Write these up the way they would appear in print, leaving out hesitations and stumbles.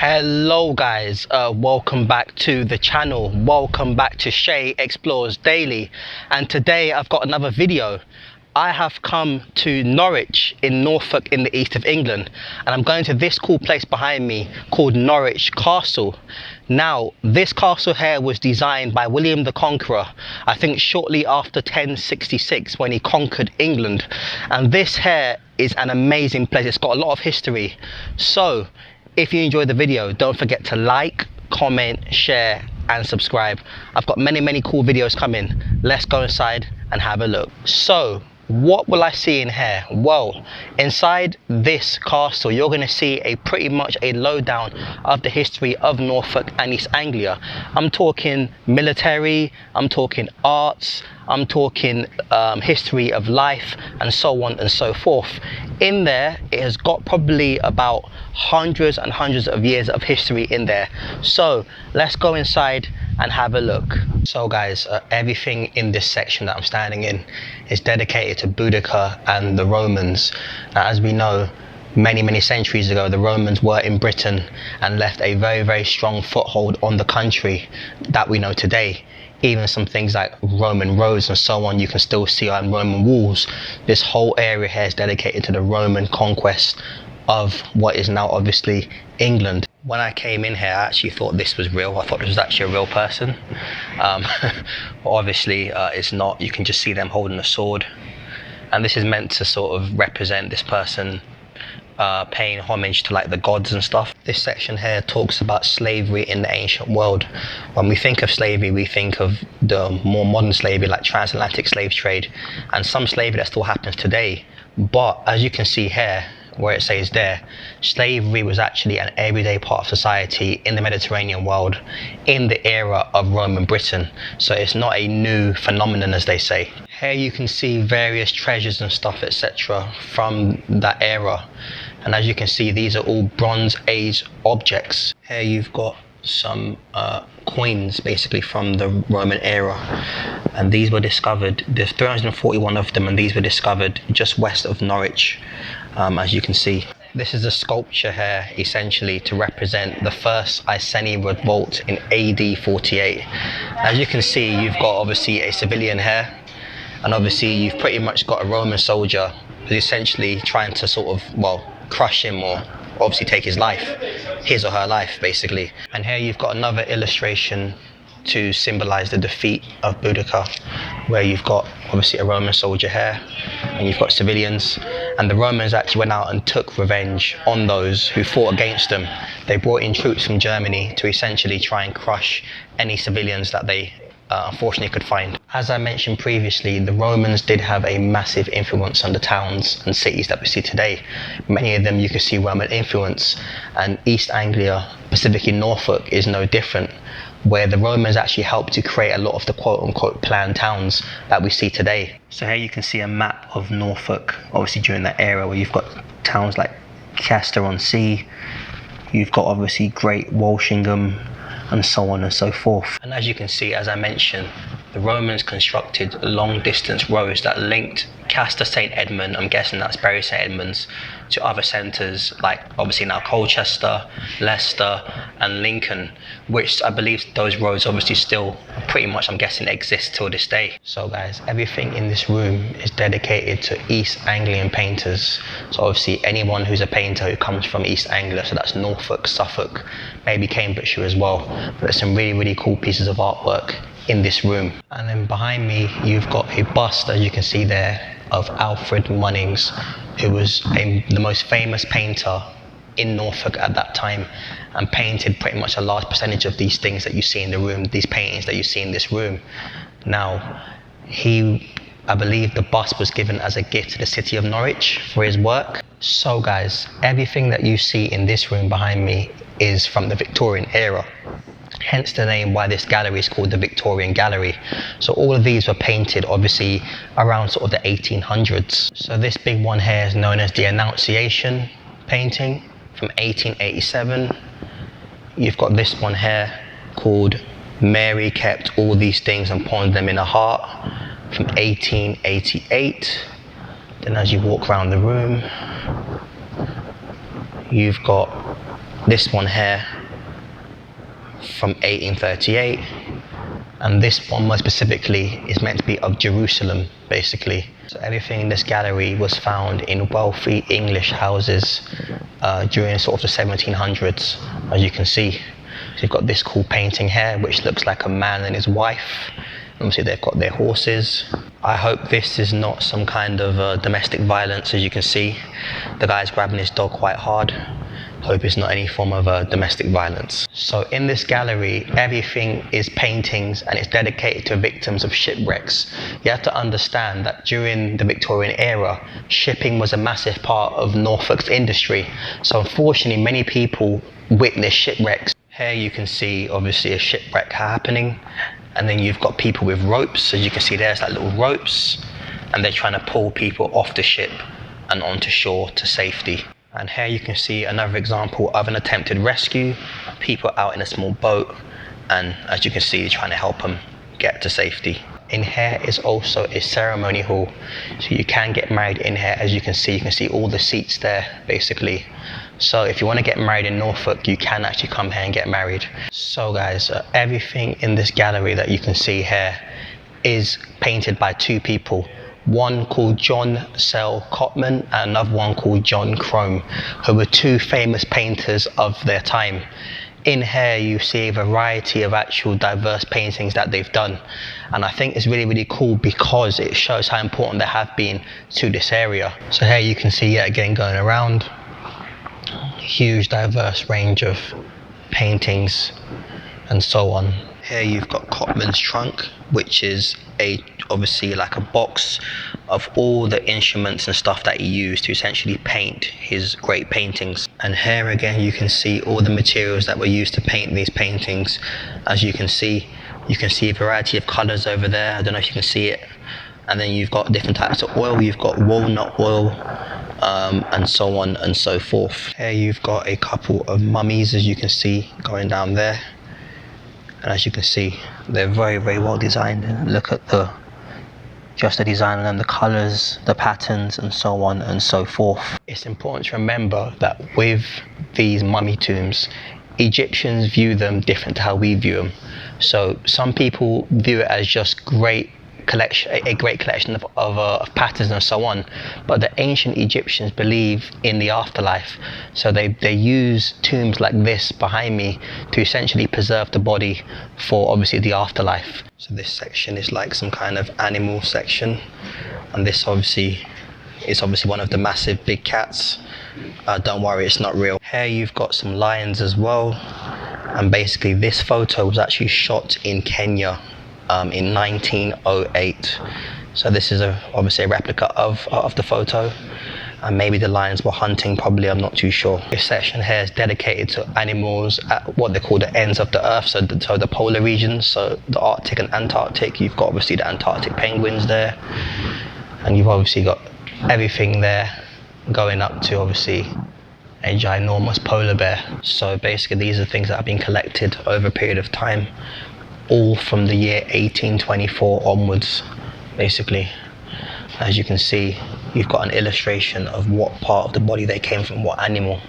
Hello guys, welcome back to the channel. Welcome back to Shay Explores Daily, and today I've got another video. I have come to Norwich in Norfolk in the east of England, and I'm going to this cool place behind me called Norwich Castle. Now this castle here was designed by William the Conqueror, I think shortly after 1066 when he conquered England, and this here is an amazing place. It's got a lot of history. So if you enjoyed the video, don't forget to like, comment, share and subscribe. I've got many cool videos coming. Let's go inside and have a look. So what will I see in here? Well, inside this castle you're going to see pretty much a lowdown of the history of Norfolk and East Anglia. I'm talking military, I'm talking arts, I'm talking history of life and so on and so forth. In there it has got probably about hundreds and hundreds of years of history in there. So let's go inside and have a look. So guys, everything in this section that I'm standing in is dedicated to Boudica and the Romans. Now, as we know, many centuries ago the Romans were in Britain and left a very strong foothold on the country that we know today. Even some things like Roman roads and so on you can still see on Roman walls. This whole area here is dedicated to the Roman conquest of what is now obviously England. When I came in here I actually thought this was real. I thought this was actually a real person, but obviously it's not. You can just see them holding a sword, and this is meant to sort of represent this person paying homage to like the gods and stuff. This section here talks about slavery in the ancient world. When we think of slavery we think of the more modern slavery like transatlantic slave trade and some slavery that still happens today, but as you can see here where it says there, slavery was actually an everyday part of society in the Mediterranean world in the era of Roman Britain. So it's not a new phenomenon, as they say. Here you can see various treasures and stuff, etc. from that era, and as you can see these are all Bronze Age objects. Here you've got some coins basically from the Roman era, and these were discovered, there's 341 of them, and these were discovered just west of Norwich. As you can see, this is a sculpture here essentially to represent the first Iceni revolt in AD 48. As you can see you've got obviously a civilian here, and obviously you've pretty much got a Roman soldier who's essentially trying to sort of, well, crush him or obviously take his life, his or her life basically. And here you've got another illustration to symbolize the defeat of Boudica, where you've got obviously a Roman soldier here and you've got civilians, and the Romans actually went out and took revenge on those who fought against them. They brought in troops from Germany to essentially try and crush any civilians that they unfortunately could find. As I mentioned previously, the Romans did have a massive influence on the towns and cities that we see today. Many of them you can see Roman influence, and East Anglia, specifically Norfolk, is no different, where the Romans actually helped to create a lot of the quote-unquote planned towns that we see today. So here you can see a map of Norfolk, obviously during that era, where you've got towns like Chester-on-Sea, you've got obviously Great Walsingham, and so on and so forth. And as you can see, as I mentioned, the Romans constructed long distance roads that linked Castor St Edmund, I'm guessing that's Bury St Edmunds, to other centres like obviously now Colchester, Leicester and Lincoln, which I believe those roads obviously still pretty much, I'm guessing, exist till this day. So guys, everything in this room is dedicated to East Anglian painters. So obviously anyone who's a painter who comes from East Anglia, so that's Norfolk, Suffolk, maybe Cambridgeshire as well. But there's some really cool pieces of artwork in this room. And then behind me you've got a bust, as you can see there, of Alfred Munnings, who was the most famous painter in Norfolk at that time, and painted pretty much a large percentage of these things that you see in the room, these paintings that you see in this room. Now I believe the bust was given as a gift to the city of Norwich for his work. So guys, everything that you see in this room behind me is from the Victorian era, hence the name why this gallery is called the Victorian Gallery. So all of these were painted obviously around sort of the 1800s. So this big one here is known as the Annunciation painting from 1887. You've got this one here called Mary Kept All These Things and Pawned Them in a Heart from 1888. Then as you walk around the room, you've got this one here from 1838, and this one more specifically is meant to be of Jerusalem, basically. So everything in this gallery was found in wealthy English houses during sort of the 1700s, as you can see. So you've got this cool painting here, which looks like a man and his wife. Obviously they've got their horses. I hope this is not some kind of domestic violence. As you can see, the guy's grabbing his dog quite hard. Hope it's not any form of domestic violence. So in this gallery, everything is paintings and it's dedicated to victims of shipwrecks. You have to understand that during the Victorian era, shipping was a massive part of Norfolk's industry. So unfortunately, many people witnessed shipwrecks. Here you can see obviously a shipwreck happening, and then you've got people with ropes. As you can see, there's like little ropes, and they're trying to pull people off the ship and onto shore to safety. And here you can see another example of an attempted rescue, people out in a small boat, and as you can see, trying to help them get to safety. In here is also a ceremony hall, so you can get married in here. As you can see all the seats there, basically. So if you want to get married in Norfolk, you can actually come here and get married. So guys, everything in this gallery that you can see here is painted by two people. One called John Sell Cotman and another one called John Crome, who were two famous painters of their time. In here you see a variety of actual diverse paintings that they've done, and I think it's really cool because it shows how important they have been to this area. So here you can see yet again going around, huge diverse range of paintings and so on. Here you've got Cotman's trunk, which is obviously like a box of all the instruments and stuff that he used to essentially paint his great paintings. And here again you can see all the materials that were used to paint these paintings. As you can see a variety of colors over there. I don't know if you can see it. And then you've got different types of oil. You've got walnut oil, and so on and so forth. Here you've got a couple of mummies, as you can see, going down there. And as you can see, they're very well designed. Look at just the design of them, the colors, the patterns, and so on and so forth. It's important to remember that with these mummy tombs, Egyptians view them different to how we view them. So some people view it as just a great collection of patterns and so on, but the ancient Egyptians believe in the afterlife, so they use tombs like this behind me to essentially preserve the body for obviously the afterlife. So this section is like some kind of animal section, and this obviously is one of the massive big cats. Don't worry, it's not real. Here you've got some lions as well, and basically this photo was actually shot in Kenya in 1908. So this is obviously a replica of the photo, and maybe the lions were hunting, probably, I'm not too sure. This section here is dedicated to animals at what they call the ends of the earth, so the polar regions, so the Arctic and Antarctic. You've got obviously the Antarctic penguins there, and you've obviously got everything there going up to obviously a ginormous polar bear. So basically these are things that have been collected over a period of time, all from the year 1824 onwards, basically. As you can see, you've got an illustration of what part of the body they came from, what animal.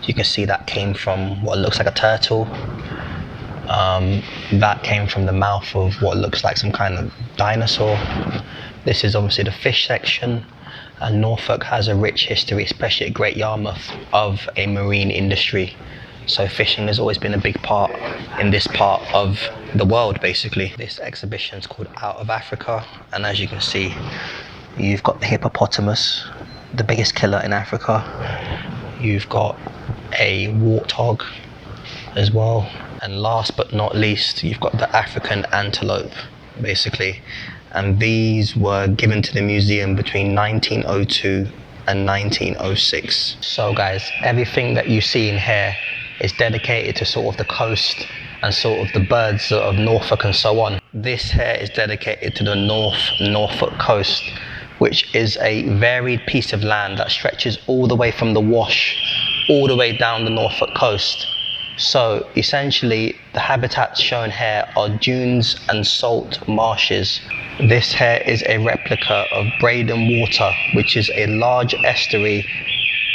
So you can see that came from what looks like a turtle. That came from the mouth of what looks like some kind of dinosaur. This is obviously the fish section. And Norfolk has a rich history, especially at Great Yarmouth, of a marine industry. So fishing has always been a big part in this part of the world, basically. This exhibition is called Out of Africa, and as you can see, you've got the hippopotamus, the biggest killer in Africa. You've got a warthog as well, and last but not least, you've got the African antelope, basically. And these were given to the museum between 1902 and 1906. So guys, everything that you see in here is dedicated to sort of the coast and sort of the birds of Norfolk and so on. This here is dedicated to the Norfolk coast, which is a varied piece of land that stretches all the way from the Wash all the way down the Norfolk coast. So essentially the habitats shown here are dunes and salt marshes. This here is a replica of Braden Water, which is a large estuary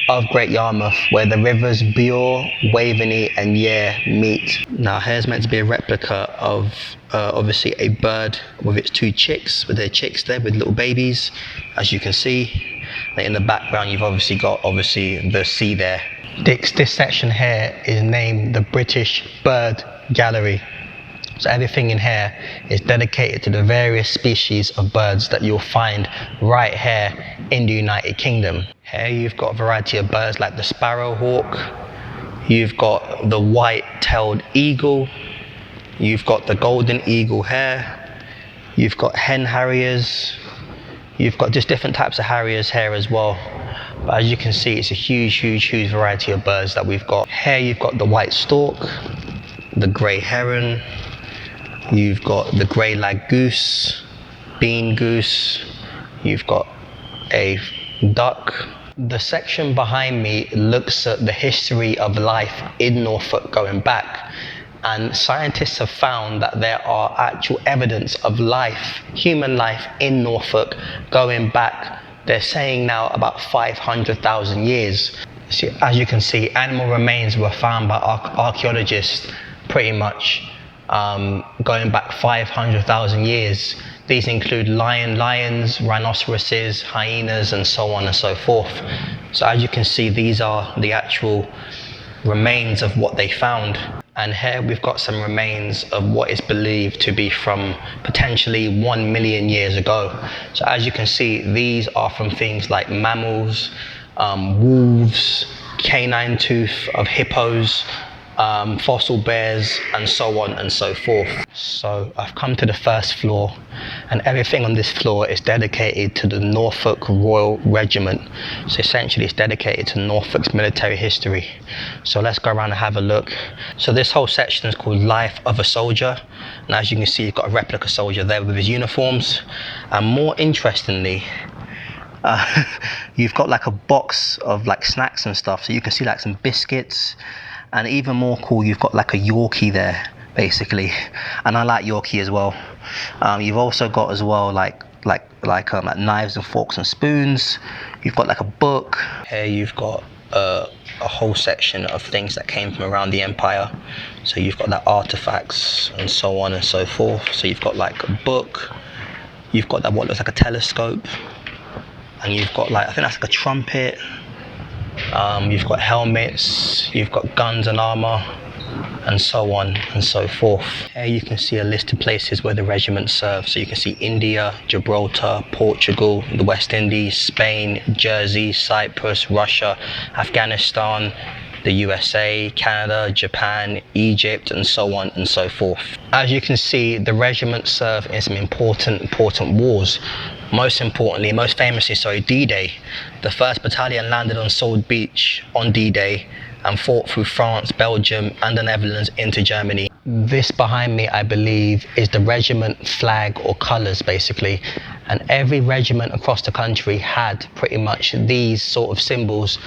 of Great Yarmouth, where the rivers Bure, Waveney and Yare meet. Now here's meant to be a replica of obviously a bird with its two chicks, with their chicks there with little babies, as you can see. In the background you've obviously got the sea there. This section here is named the British Bird Gallery. So everything in here is dedicated to the various species of birds that you'll find right here in the United Kingdom. Here you've got a variety of birds like the sparrowhawk, you've got the white-tailed eagle, you've got the golden eagle here, you've got hen harriers, you've got just different types of harriers here as well. But as you can see, it's a huge variety of birds that we've got. Here you've got the white stork, the grey heron, you've got the grey lag goose, bean goose, you've got a duck. The section behind me looks at the history of life in Norfolk going back, and scientists have found that there are actual evidence of life, human life in Norfolk going back, they're saying now about 500,000 years. So as you can see, animal remains were found by archaeologists pretty much going back 500,000 years. These include lions, rhinoceroses, hyenas and so on and so forth. So as you can see, these are the actual remains of what they found. And here we've got some remains of what is believed to be from potentially 1 million years ago. So as you can see, these are from things like mammals, wolves, canine tooth of hippos, fossil bears and so on and so forth. So I've come to the first floor, and everything on this floor is dedicated to the Norfolk Royal Regiment. So essentially it's dedicated to Norfolk's military history. So let's go around and have a look. So this whole section is called Life of a Soldier, and as you can see, you've got a replica soldier there with his uniforms, and more interestingly, you've got like a box of like snacks and stuff, so you can see like some biscuits. And even more cool, you've got like a Yorkie there, basically, and I like Yorkie as well. You've also got as well like knives and forks and spoons. You've got like a book. Here you've got a whole section of things that came from around the empire. So you've got like artifacts and so on and so forth. So you've got like a book. You've got that what looks like a telescope, and you've got like, I think that's like a trumpet. You've got helmets, you've got guns and armour, and so on and so forth. Here you can see a list of places where the regiment served. So you can see India, Gibraltar, Portugal, the West Indies, Spain, Jersey, Cyprus, Russia, Afghanistan, the USA, Canada, Japan, Egypt, and so on and so forth. As you can see, the regiment served in some important wars. Most famously, D-Day. The 1st Battalion landed on Sword Beach on D-Day and fought through France, Belgium and the Netherlands into Germany. This behind me, I believe, is the regiment flag or colours basically, and every regiment across the country had pretty much these sort of symbols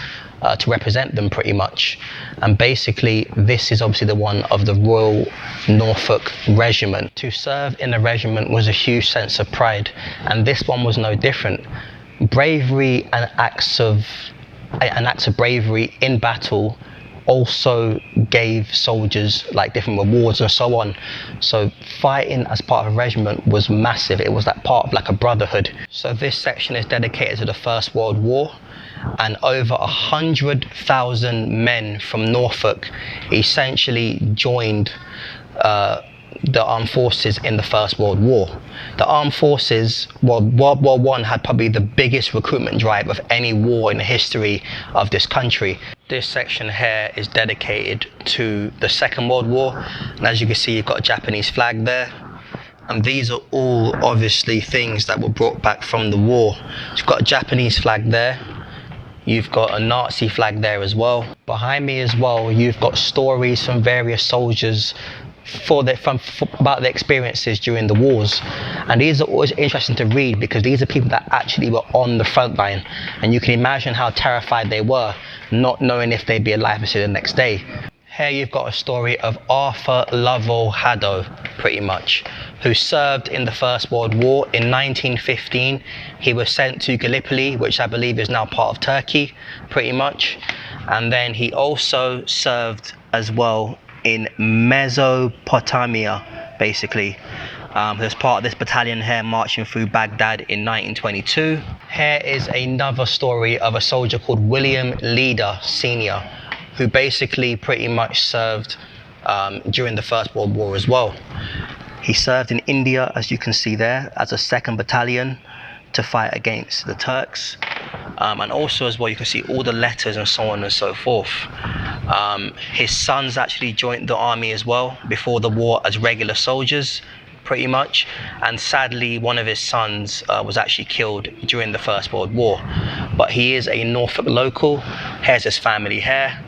to represent them pretty much. And basically this is obviously the one of the Royal Norfolk Regiment. To serve in a regiment was a huge sense of pride, and this one was no different. Bravery and acts of bravery in battle also gave soldiers like different rewards and so on. So fighting as part of a regiment was massive. It was like part of like a brotherhood. So this section is dedicated to the First World War, and over 100,000 men from Norfolk essentially joined the armed forces in the First World War. The armed forces, well, World War I had probably the biggest recruitment drive of any war in the history of this country. This section here is dedicated to the Second World War, and as you can see, you've got a Japanese flag there. And these are all obviously things that were brought back from the war. You've got a Japanese flag there. You've got a Nazi flag there as well. Behind me as well, you've got stories from various soldiers about their experiences during the wars. And these are always interesting to read because these are people that actually were on the front line. And you can imagine how terrified they were, not knowing if they'd be alive to see the next day. Here you've got a story of Arthur Lovell Haddo, pretty much, who served in the First World War. In 1915, he was sent to Gallipoli, which I believe is now part of Turkey, pretty much. And then he also served as well in Mesopotamia, basically. As part of this battalion here marching through Baghdad in 1922. Here is another story of a soldier called William Leader Sr., who basically pretty much served during the First World War as well. He served in India, as you can see there, as a 2nd Battalion to fight against the Turks. And also as well, you can see all the letters and so on and so forth. His sons actually joined the army as well before the war as regular soldiers, pretty much. And sadly, one of his sons was actually killed during the First World War. But he is a Norfolk local. Here's his family here.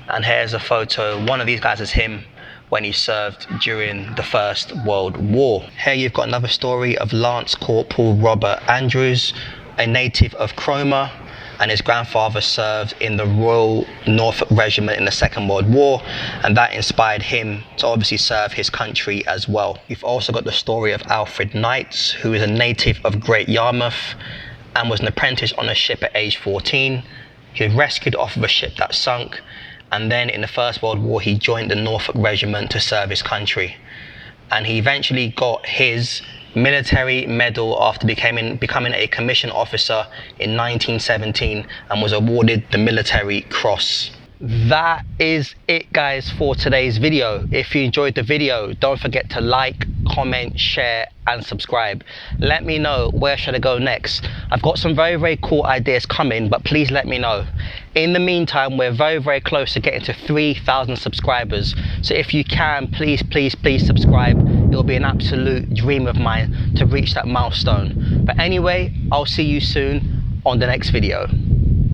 And here's a photo. One of these guys is him when he served during the First World War. Here you've got another story of Lance Corporal Robert Andrews, a native of Cromer, and his grandfather served in the Royal Norfolk Regiment in the Second World War, and that inspired him to obviously serve his country as well. You've also got the story of Alfred Knights, who is a native of Great Yarmouth and was an apprentice on a ship at age 14. He was rescued off of a ship that sunk, and then in the First World War he joined the Norfolk Regiment to serve his country. And he eventually got his military medal after becoming a commissioned officer in 1917 and was awarded the Military Cross. That is it, guys, for today's video. If you enjoyed the video, don't forget to like, comment, share and subscribe. Let me know where should I go next. I've got some very cool ideas coming, but please let me know. In the meantime, we're very close to getting to 3,000 subscribers, so if you can, please subscribe. It will be an absolute dream of mine to reach that milestone. But anyway, I'll see you soon on the next video.